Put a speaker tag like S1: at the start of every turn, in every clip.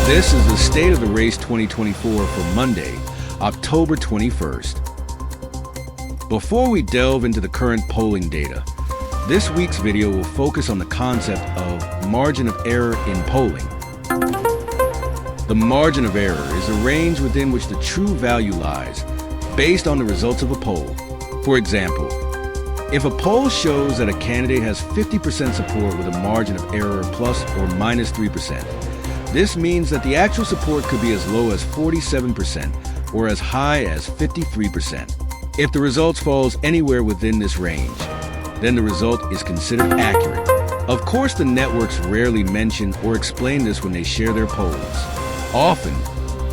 S1: This is the State of the Race 2024 for Monday, October 21st. Before we delve into the current polling data, this week's video will focus on the concept of margin of error in polling. The margin of error is a range within which the true value lies, based on the results of a poll. For example, if a poll shows that a candidate has 50% support with a margin of error plus or minus 3%, this means that the actual support could be as low as 47% or as high as 53%. If the results falls anywhere within this range, then the result is considered accurate. Of course, the networks rarely mention or explain this when they share their polls. Often,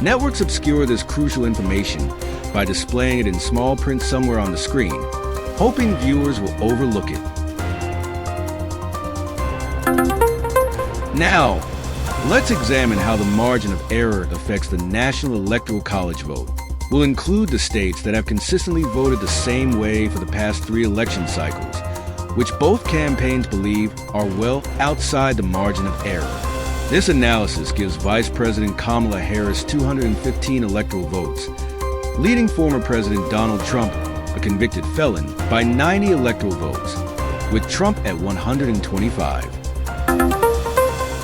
S1: networks obscure this crucial information by displaying it in small print somewhere on the screen, hoping viewers will overlook it. Now, let's examine how the margin of error affects the National Electoral College vote. We'll include the states that have consistently voted the same way for the past 3 election cycles, which both campaigns believe are well outside the margin of error. This analysis gives Vice President Kamala Harris 215 electoral votes, leading former President Donald Trump, a convicted felon, by 90 electoral votes, with Trump at 125.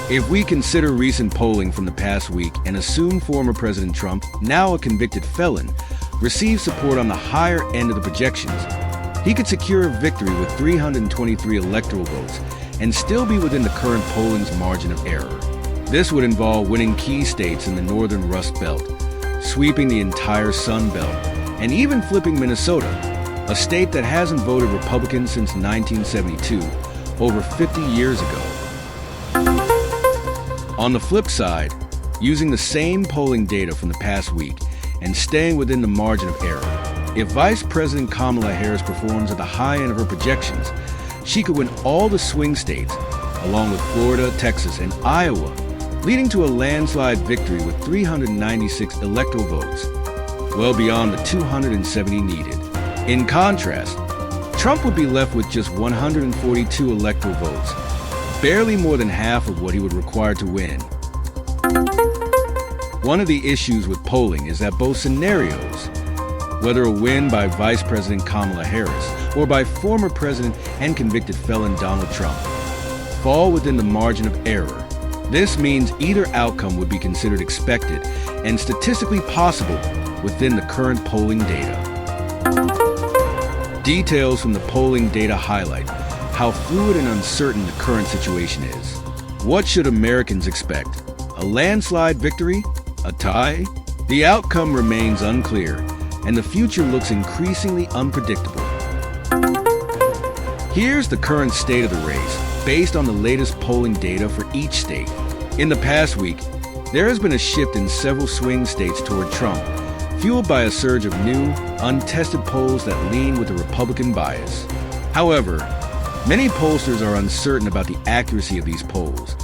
S1: If we consider recent polling from the past week and assume former President Trump, now a convicted felon, receives support on the higher end of the projections, he could secure a victory with 323 electoral votes and still be within the current polling's margin of error. This would involve winning key states in the northern Rust Belt, sweeping the entire Sun Belt, and even flipping Minnesota, a state that hasn't voted Republican since 1972, over 50 years ago. On the flip side, using the same polling data from the past week and staying within the margin of error, if Vice President Kamala Harris performs at the high end of her projections, she could win all the swing states, along with Florida, Texas, and Iowa, leading to a landslide victory with 396 electoral votes, well beyond the 270 needed. In contrast, Trump would be left with just 142 electoral votes, barely more than half of what he would require to win. One of the issues with polling is that both scenarios, whether a win by Vice President Kamala Harris or by former President and convicted felon Donald Trump, fall within the margin of error. This means either outcome would be considered expected and statistically possible within the current polling data. Details from the polling data highlight how fluid and uncertain the current situation is. What should Americans expect? A landslide victory? A tie? The outcome remains unclear, and the future looks increasingly unpredictable. Here's the current state of the race, based on the latest polling data for each state. In the past week, there has been a shift in several swing states toward Trump, fueled by a surge of new, untested polls that lean with a Republican bias. However, many pollsters are uncertain about the accuracy of these polls,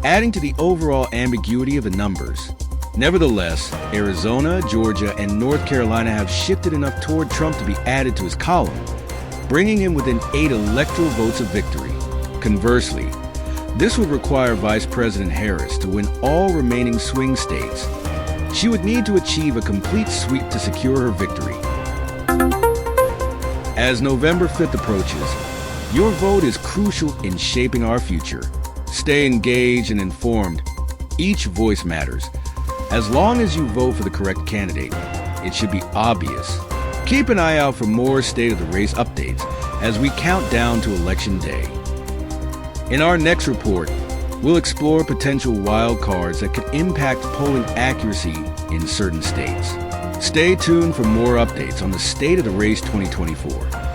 S1: adding to the overall ambiguity of the numbers. Nevertheless, Arizona, Georgia, and North Carolina have shifted enough toward Trump to be added to his column, bringing him within 8 electoral votes of victory. Conversely, this would require Vice President Harris to win all remaining swing states. She would need to achieve a complete sweep to secure her victory. As November 5th approaches, your vote is crucial in shaping our future. Stay engaged and informed. Each voice matters. As long as you vote for the correct candidate, it should be obvious. Keep an eye out for more State of the Race updates as we count down to Election Day. In our next report, we'll explore potential wild cards that could impact polling accuracy in certain states. Stay tuned for more updates on the State of the Race 2024.